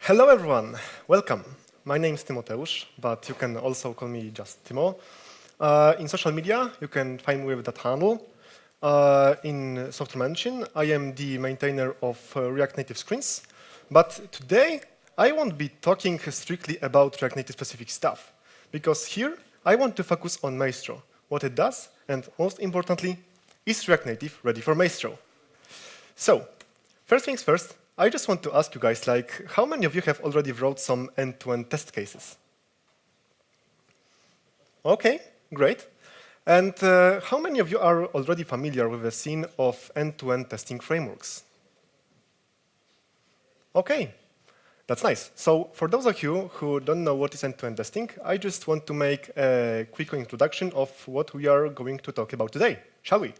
Hello everyone, welcome. My name is Tymoteusz, but you can also call me just Timo. In social media, you can find me with that handle. In Software Mansion, I am the maintainer of React Native screens. But today, I won't be talking strictly about React Native specific stuff, because here I want to focus on Maestro, what it does, and most importantly, is React Native ready for Maestro? So, first things first, I just want to ask you guys, how many of you have already wrote some end-to-end test cases? Okay, great. And how many of you are already familiar with the scene of end-to-end testing frameworks? Okay, that's nice. So for those of you who don't know what is end-to-end testing, I just want to make a quick introduction of what we are going to talk about today, shall we?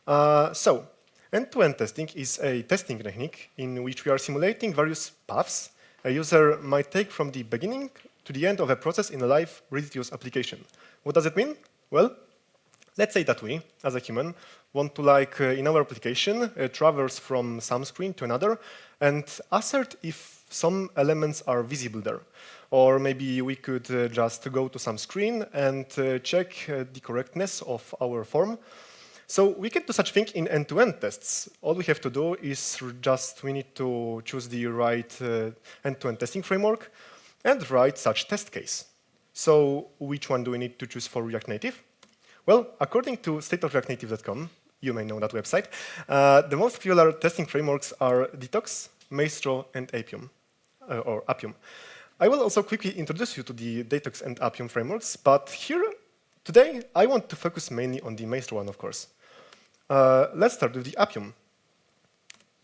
So end-to-end testing is a testing technique in which we are simulating various paths a user might take from the beginning to the end of a process in a live, ready-to-use application. What does it mean? Well, let's say that we, as a human, want to, in our application, traverse from some screen to another and assert if some elements are visible there. Or maybe we could just go to some screen and check the correctness of our form. So we can do such thing in end-to-end tests. All we have to do is we need to choose the right end-to-end testing framework and write such test case. So which one do we need to choose for React Native? Well, according to stateofreactnative.com, you may know that website, the most popular testing frameworks are Detox, Maestro, and Appium, or Appium. I will also quickly introduce you to the Detox and Appium frameworks, but here, today, I want to focus mainly on the Maestro one, of course. Let's start with the Appium.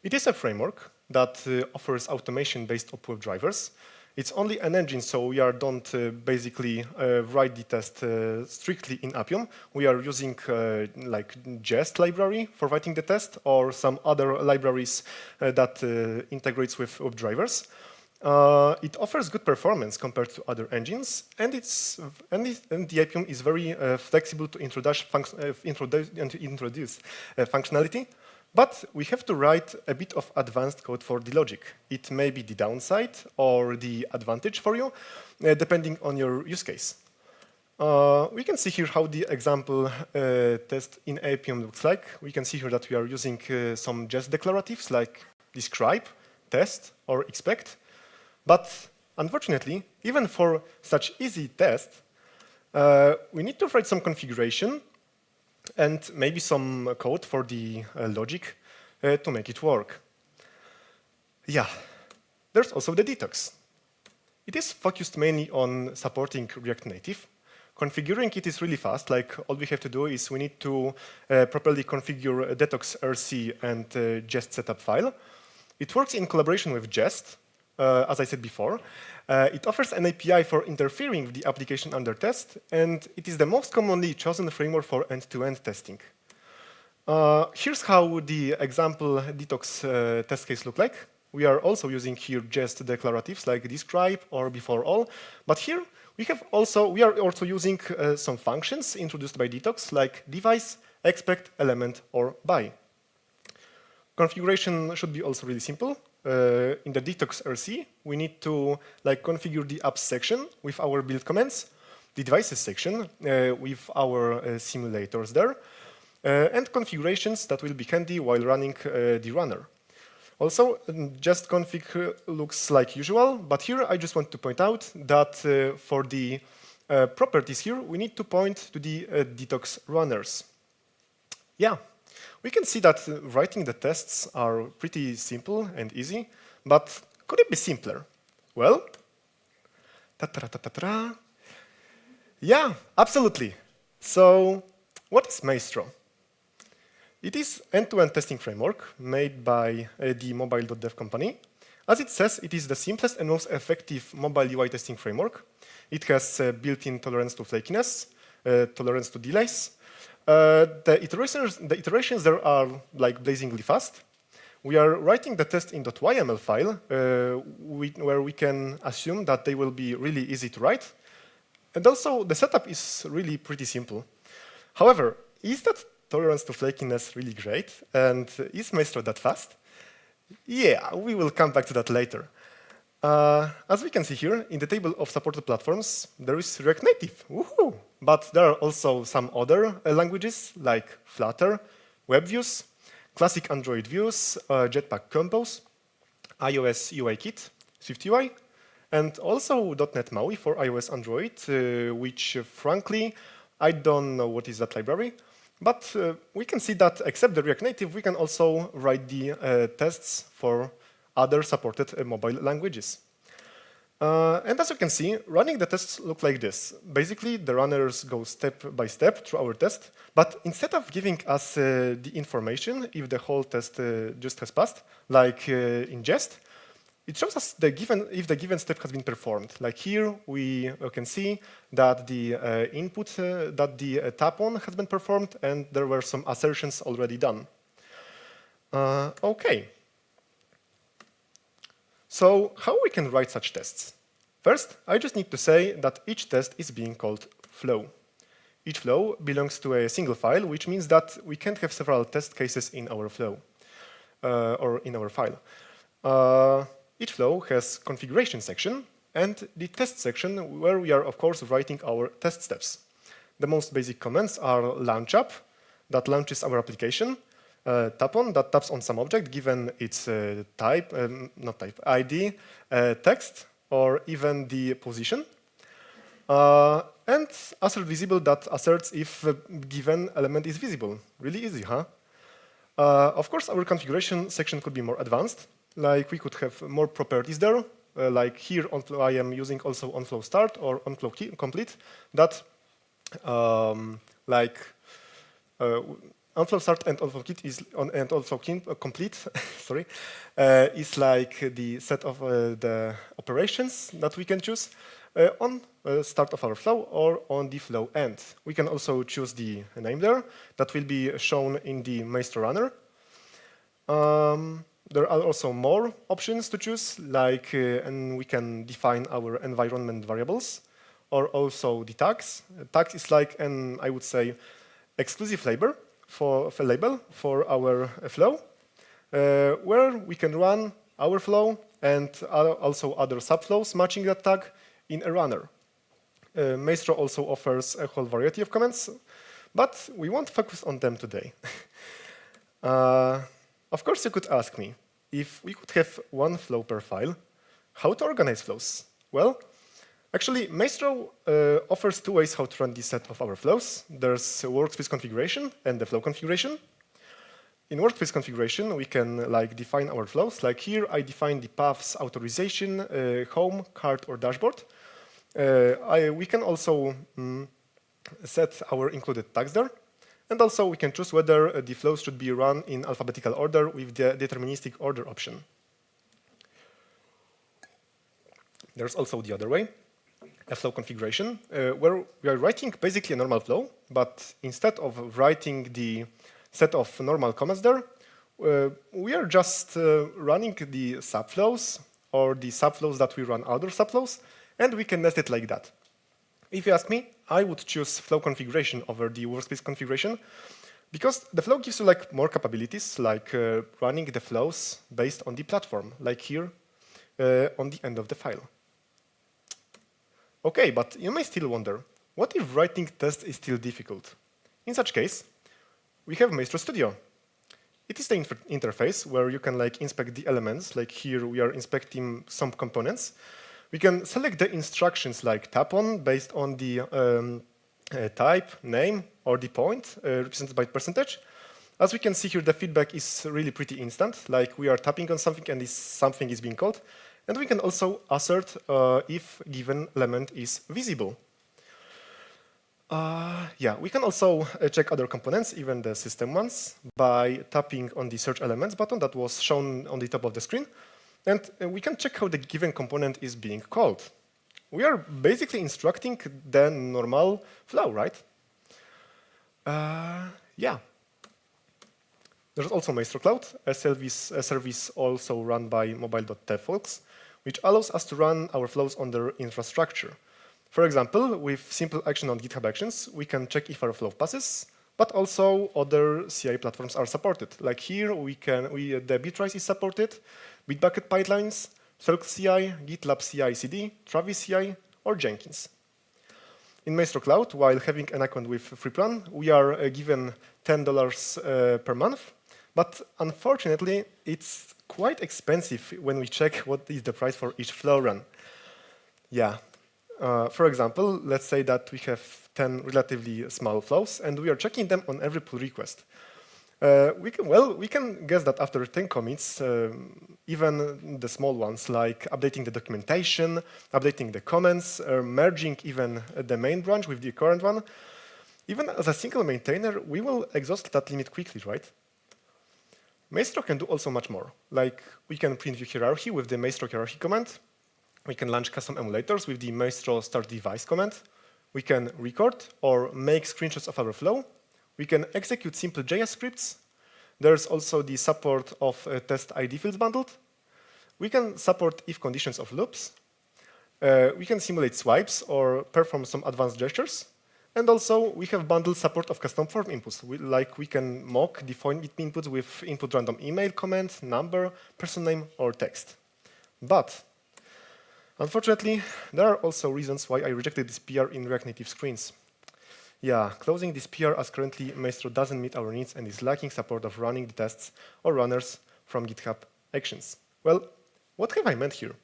It is a framework that offers automation based on web drivers. It's only an engine, so we don't basically write the test strictly in Appium. We are using Jest library for writing the test or some other libraries that integrates with web drivers. It offers good performance compared to other engines, and the Appium is very flexible to introduce functionality. But we have to write a bit of advanced code for the logic. It may be the downside or the advantage for you, depending on your use case. We can see here how the example test in Appium looks like. We can see here that we are using some Jest declaratives like describe, test, or expect. But unfortunately, even for such easy tests, we need to write some configuration and maybe some code for the logic to make it work. Yeah, there's also the Detox. It is focused mainly on supporting React Native. Configuring it is really fast. All we have to do is we need to properly configure Detox RC and Jest setup file. It works in collaboration with Jest. As I said before, it offers an API for interfering with the application under test, and it is the most commonly chosen framework for end-to-end testing. Here's how the example Detox test case look like. We are also using here Jest declaratives like describe or before all, but here we are also using some functions introduced by Detox like device, expect, element, or buy. Configuration should be also really simple. In the Detox RC, we need to configure the apps section with our build commands, the devices section with our simulators there, and configurations that will be handy while running the runner. Also, Jest config looks like usual, but here I just want to point out that for the properties here, we need to point to the Detox runners. Yeah. We can see that writing the tests are pretty simple and easy, but could it be simpler? Well, yeah, absolutely. So what is Maestro? It is an end-to-end testing framework made by the mobile.dev company. As it says, it is the simplest and most effective mobile UI testing framework. It has built-in tolerance to flakiness, tolerance to delays. The iterations there are blazingly fast. We are writing the test in .yml file, where we can assume that they will be really easy to write. And also, the setup is really pretty simple. However, is that tolerance to flakiness really great? And is Maestro that fast? Yeah, we will come back to that later. As we can see here, in the table of supported platforms, there is React Native. Woohoo! But there are also some other languages like Flutter, WebViews, classic Android views, Jetpack Compose, iOS UI Kit, SwiftUI, and also .NET MAUI for iOS Android, which frankly, I don't know what is that library. But we can see that except the React Native, we can also write the tests for other supported mobile languages. And as you can see, running the tests look like this. Basically, the runners go step by step through our test, but instead of giving us the information if the whole test just has passed, like in Jest, it shows us if the given step has been performed. Like here, we can see that the input, that the tap-on has been performed, and there were some assertions already done. OK. So how we can write such tests? First, I just need to say that each test is being called flow. Each flow belongs to a single file, which means that we can't have several test cases in our flow or in our file. Each flow has configuration section and the test section where we are, of course, writing our test steps. The most basic commands are launch up, that launches our application, tap on, that taps on some object given its type, not type, ID, text, or even the position. And assert visible, that asserts if a given element is visible. Really easy, huh? Of course, our configuration section could be more advanced. Like we could have more properties there. Like here, I am using also onFlow start or onFlow complete. That onFlow start and onFlow kit is and onFlow complete. Sorry, is like the set of the operations that we can choose on start of our flow or on the flow end. We can also choose the name there that will be shown in the Maestro runner. There are also more options to choose, like and we can define our environment variables, or also the tags. Tags is like an, I would say, exclusive label for our flow, where we can run our flow and also other subflows matching that tag in a runner. Maestro also offers a whole variety of commands, but we won't focus on them today. Of course, you could ask me, if we could have one flow per file, how to organize flows? Well, actually, Maestro offers two ways how to run this set of our flows. There's workspace configuration and the flow configuration. In workspace configuration, we can define our flows. Like here, I define the paths authorization, home, cart, or dashboard. We can also set our included tags there. And also, we can choose whether the flows should be run in alphabetical order with the deterministic order option. There's also the other way, a flow configuration, where we are writing basically a normal flow, but instead of writing the set of normal commands there, we are just running the subflows or the subflows that we run other subflows, and we can nest it like that. If you ask me, I would choose flow configuration over the workspace configuration because the flow gives you more capabilities, like running the flows based on the platform, like here on the end of the file. Okay, but you may still wonder, what if writing tests is still difficult? In such case, we have Maestro Studio. It is the interface where you can inspect the elements. Like here, we are inspecting some components. We can select the instructions like tap on based on the type, name, or the point represented by percentage. As we can see here, the feedback is really pretty instant. Like we are tapping on something and something is being called. And we can also assert if given element is visible. Yeah, we can also check other components, even the system ones, by tapping on the search elements button that was shown on the top of the screen. And we can check how the given component is being called. We are basically instructing the normal flow, right? Yeah. There's also Maestro Cloud, a service also run by mobile.dev folks, which allows us to run our flows on their infrastructure. For example, with simple action on GitHub Actions, we can check if our flow passes, but also other CI platforms are supported. Like here, the Bitrise is supported, Bitbucket pipelines, Circle CI, GitLab CI/CD, Travis CI, or Jenkins. In Maestro Cloud, while having an account with free plan, we are given $10 per month, but unfortunately, it's quite expensive when we check what is the price for each flow run. Yeah. For example, let's say that we have 10 relatively small flows, and we are checking them on every pull request. We can guess that after 10 commits, even the small ones, like updating the documentation, updating the comments, merging even the main branch with the current one, even as a single maintainer, we will exhaust that limit quickly, right? Maestro can do also much more. Like, we can print view hierarchy with the Maestro hierarchy command. We can launch custom emulators with the Maestro start device command. We can record or make screenshots of our flow. We can execute simple JS scripts. There's also the support of test ID fields bundled. We can support if conditions of loops. We can simulate swipes or perform some advanced gestures. And also, we have bundled support of custom form inputs. Like we can mock the form inputs with input random email, comment, number, person name, or text. But unfortunately, there are also reasons why I rejected this PR in React Native screens. Yeah, closing this PR as currently Maestro doesn't meet our needs and is lacking support of running the tests or runners from GitHub Actions. Well, what have I meant here?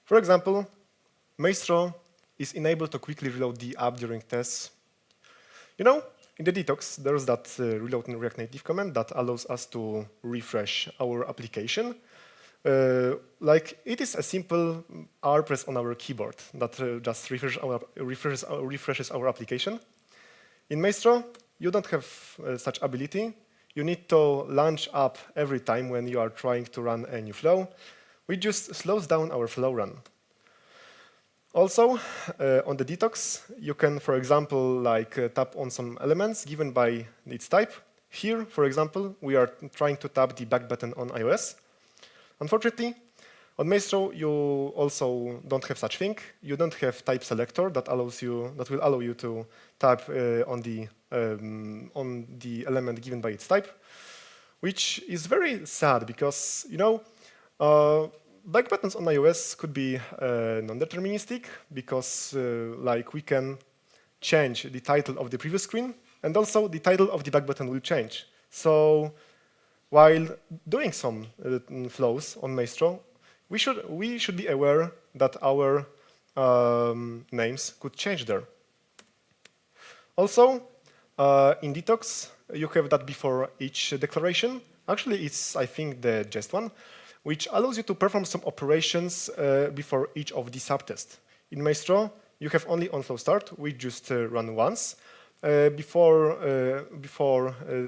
For example, Maestro is enabled to quickly reload the app during tests. You know, in the Detox, there's that reload in React Native command that allows us to refresh our application. Like, it is a simple R press on our keyboard that just refreshes our application. In Maestro, you don't have such ability. You need to launch up every time when you are trying to run a new flow, which just slows down our flow run. Also, on the Detox, you can, for example, tap on some elements given by its type. Here, for example, we are trying to tap the back button on iOS. Unfortunately, on Maestro, you also don't have such thing. You don't have type selector that will allow you to tap on the element given by its type, which is very sad because back buttons on iOS could be non-deterministic because we can change the title of the previous screen, and also the title of the back button will change. So while doing some flows on Maestro, we should be aware that our names could change there. Also, in Detox, you have that before each declaration. Actually, it's, I think, the jest one, which allows you to perform some operations before each of the subtests. In Maestro, you have only onFlow start, which just run once before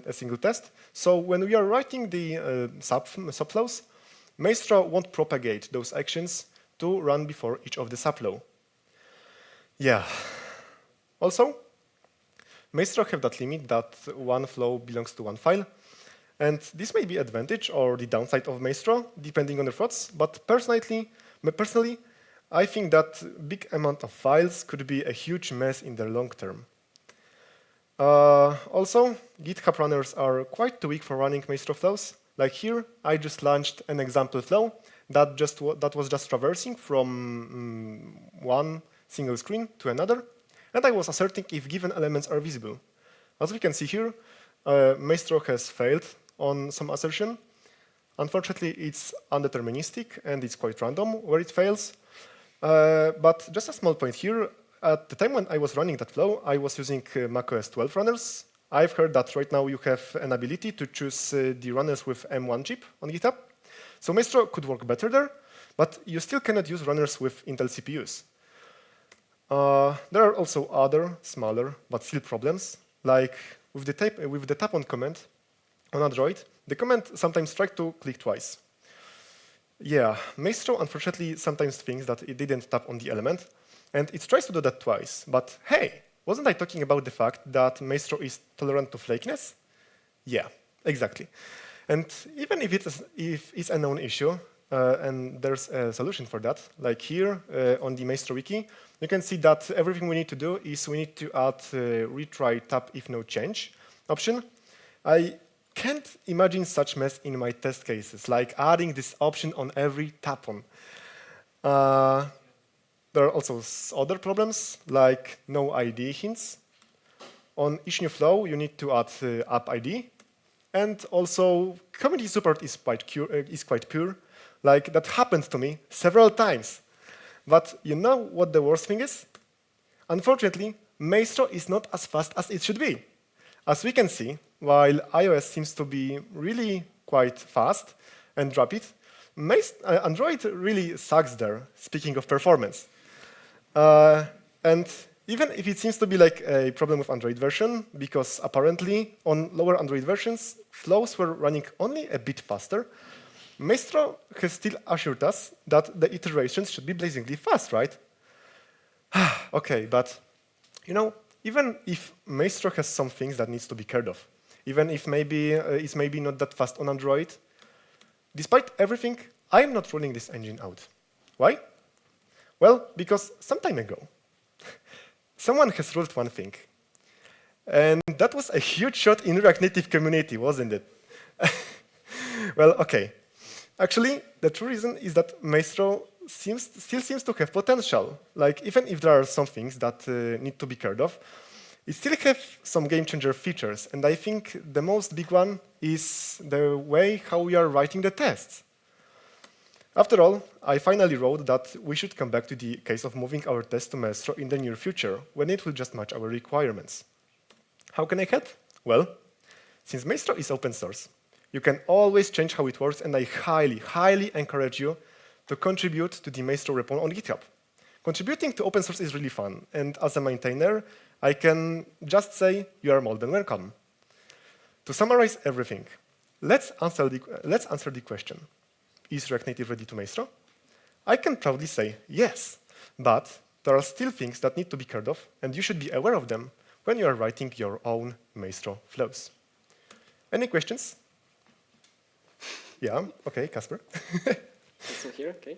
a single test. So when we are writing the subflows, Maestro won't propagate those actions to run before each of the subflow. Yeah. Also, Maestro have that limit that one flow belongs to one file. And this may be advantage or the downside of Maestro, depending on your thoughts. But personally, I think that big amount of files could be a huge mess in the long term. Also, GitHub runners are quite too weak for running Maestro flows. Like here, I just launched an example flow that was just traversing from one single screen to another, and I was asserting if given elements are visible. As we can see here, Maestro has failed on some assertion. Unfortunately, it's undeterministic and it's quite random where it fails. But just a small point here, at the time when I was running that flow, I was using macOS 12 runners. I've heard that right now you have an ability to choose the runners with M1 chip on GitHub. So Maestro could work better there, but you still cannot use runners with Intel CPUs. There are also other, smaller, but still problems, like with the tap on command on Android, the command sometimes tries to click twice. Yeah, Maestro unfortunately sometimes thinks that it didn't tap on the element, and it tries to do that twice. But hey, wasn't I talking about the fact that Maestro is tolerant to flakiness? Yeah, exactly. And even if it's a known issue, and there's a solution for that, like here on the Maestro wiki, you can see that everything we need to do is we need to add retry tap if no change option. I can't imagine such mess in my test cases, like adding this option on every tap-on. There are also other problems, like no ID hints. On each new flow, you need to add app ID. And also, community support is quite poor. Like, that happened to me several times. But you know what the worst thing is? Unfortunately, Maestro is not as fast as it should be. As we can see, while iOS seems to be really quite fast and rapid, Android really sucks there, speaking of performance. And even if it seems to be like a problem with Android version, because apparently on lower Android versions, flows were running only a bit faster, Maestro has still assured us that the iterations should be blazingly fast, right? Okay, but you know, even if Maestro has some things that needs to be cared of, even if maybe it's maybe not that fast on Android, despite everything, I'm not ruling this engine out. Why? Well, because some time ago, someone has ruled one thing. And that was a huge shot in React Native community, wasn't it? Well, okay. Actually, the true reason is that Maestro still seems to have potential. Like, even if there are some things that need to be cared of, it still have some game-changer features. And I think the most big one is the way how we are writing the tests. After all, I finally wrote that we should come back to the case of moving our tests to Maestro in the near future, when it will just match our requirements. How can I help? Well, since Maestro is open source, you can always change how it works, and I highly, highly encourage you to contribute to the Maestro repo on GitHub. Contributing to open source is really fun, and as a maintainer, I can just say you are more than welcome. To summarize everything, let's answer the question. Is React Native ready to Maestro? I can proudly say yes, but there are still things that need to be cared of, and you should be aware of them when you are writing your own Maestro flows. Any questions? Yeah, okay, Casper. So here, okay.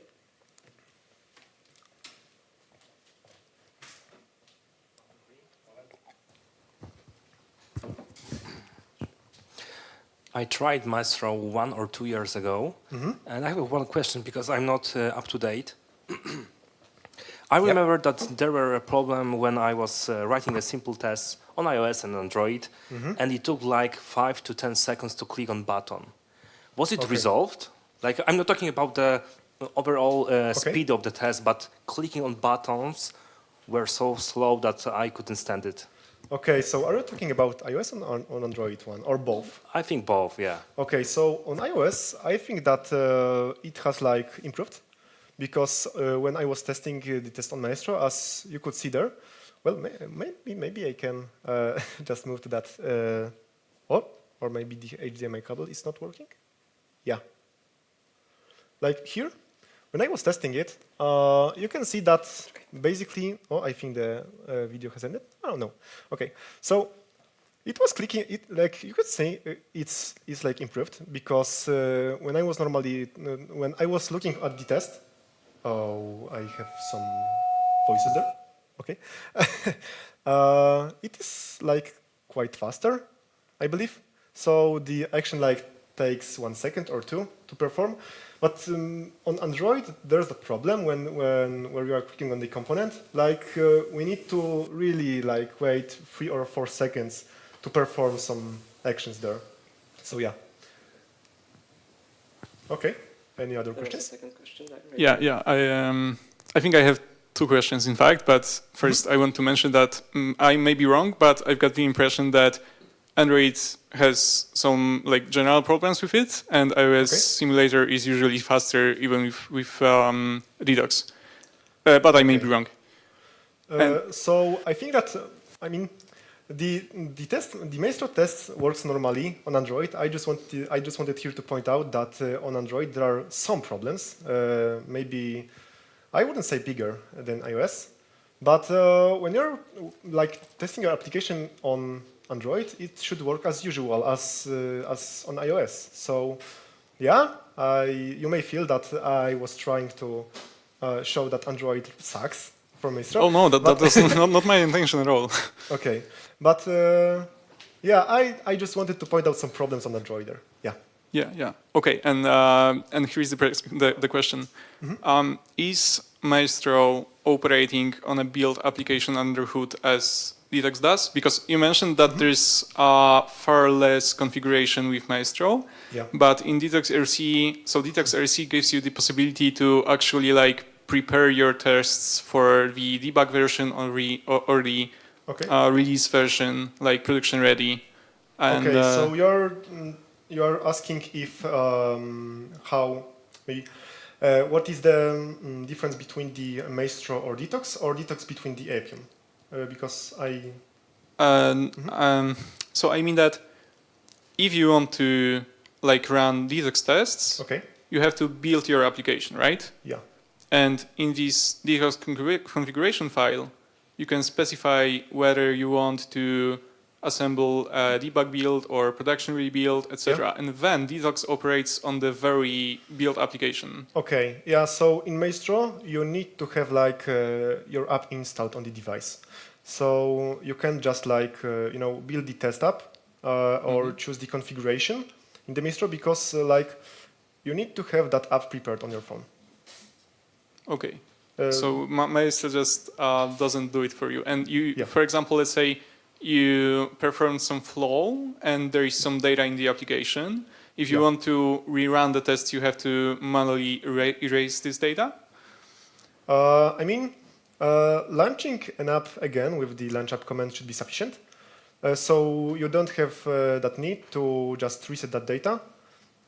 I tried Maestro 1 or 2 years ago, and I have one question because I'm not up to date. I remember that there were a problem when I was writing a simple test on iOS and Android, and it took like 5 to 10 seconds to click on button. Was it resolved? Like, I'm not talking about the overall speed of the test, but clicking on buttons were so slow that I couldn't stand it. Okay, so are you talking about iOS or on Android one, or both? I think both, yeah. Okay, so on iOS, I think that it has like improved, because when I was testing the test on Maestro, as you could see there, well, maybe I can just move to that, or maybe the HDMI cable is not working. Yeah. Like here, when I was testing it, you can see that basically, I think the video has ended. I don't know. Okay, so it was clicking. Like you could say, it's like improved, because when I was when I was looking at the test, I have some voices there. Okay, it is like quite faster, I believe. So the action like takes 1 second or 2 to perform. But on Android, there's a problem when we are clicking on the component. Like we need to really like wait 3 or 4 seconds to perform some actions there. So yeah. Okay. Any other questions? Second question. Yeah. I think I have 2 questions, in fact. But first, I want to mention that I may be wrong, but I've got the impression that Android has some like general problems with it, and iOS simulator is usually faster, even with Detox. But I may be wrong. So I think that the Maestro test works normally on Android. I just wanted here to point out that on Android there are some problems. Maybe I wouldn't say bigger than iOS, but when you're like testing your application on Android, it should work as usual as on iOS. So, yeah, you may feel that I was trying to show that Android sucks for Maestro. Oh no, that was not my intention at all. Okay, but Yeah, I just wanted to point out some problems on Android there. Yeah. Yeah. Okay, and here's the question: is Maestro operating on a build application under hood as Detox does? Because you mentioned that there's far less configuration with Maestro, Yeah. but in Detox RC, so Detox RC gives you the possibility to actually like prepare your tests for the debug version or the Okay. release version, like production ready. And, Okay, so you're asking if how maybe what is the difference between the Maestro or Detox between the Appium? Because I so I mean that if you want to like run Detox tests, okay, you have to build your application, right? yeah, And in this Detox configuration file, you can specify whether you want to assemble a debug build or production rebuild, etc. Yeah. And then Detox operates on the very build application. okay, yeah. So in Maestro, you need to have like your app installed on the device. So you can just like build the test app or choose the configuration in the Maestro because like you need to have that app prepared on your phone. Okay. So Maestro just doesn't do it for you. And you, for example, let's say you perform some flow and there is some data in the application. If you want to rerun the test, you have to manually erase this data? I mean, launching an app again with the launch app command should be sufficient. So you don't have that need to just reset that data.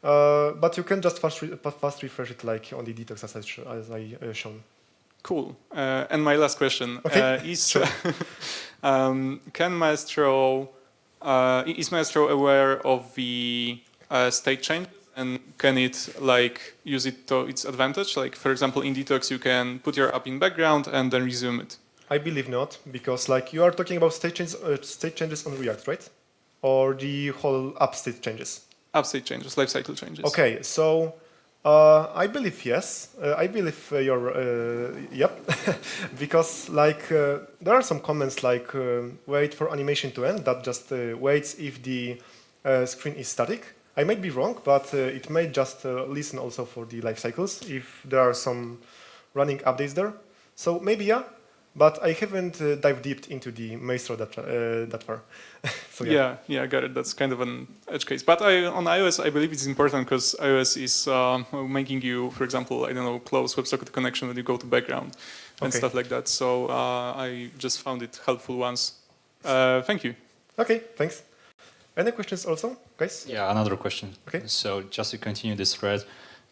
But you can just fast refresh it like on the Detox as I shown. Cool. And my last question is: can Maestro is Maestro aware of the state change, and can it like use it to its advantage? Like for example, in Detox, you can put your app in background and then resume it. I believe not, because like you are talking about state changes on React, right? Or the whole app state changes. App state changes, lifecycle changes. Okay, so I believe yes. I believe you're yep, because like there are some comments like wait for animation to end. That just waits if the screen is static. I might be wrong, but it may just listen also for the life cycles if there are some running updates there. So maybe yeah. But I haven't dived deep into the Maestro that far. So, yeah, got it. That's kind of an edge case. But on iOS, I believe it's important because iOS is making you, for example, I don't know, close WebSocket connection when you go to background and stuff like that. So I just found it helpful once. Thank you. Okay, thanks. Any questions also, guys? Yeah, another question. Okay. So just to continue this thread,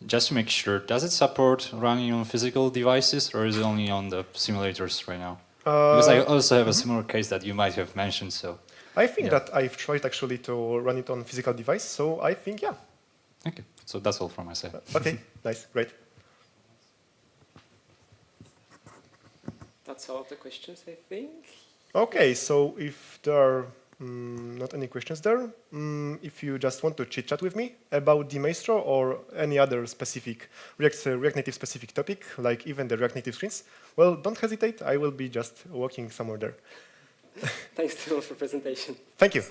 just to make sure, does it support running on physical devices or is it only on the simulators right now? Because I also have a similar case that you might have mentioned. So I think that I've tried actually to run it on physical device. So I think, yeah. Okay, so that's all from my side. Okay, nice, great. That's all the questions, I think. Okay, so if there are not any questions there, if you just want to chit-chat with me about the Maestro or any other specific React Native specific topic, like even the React Native screens, well, don't hesitate. I will be just walking somewhere there. Thanks to all for presentation. Thank you.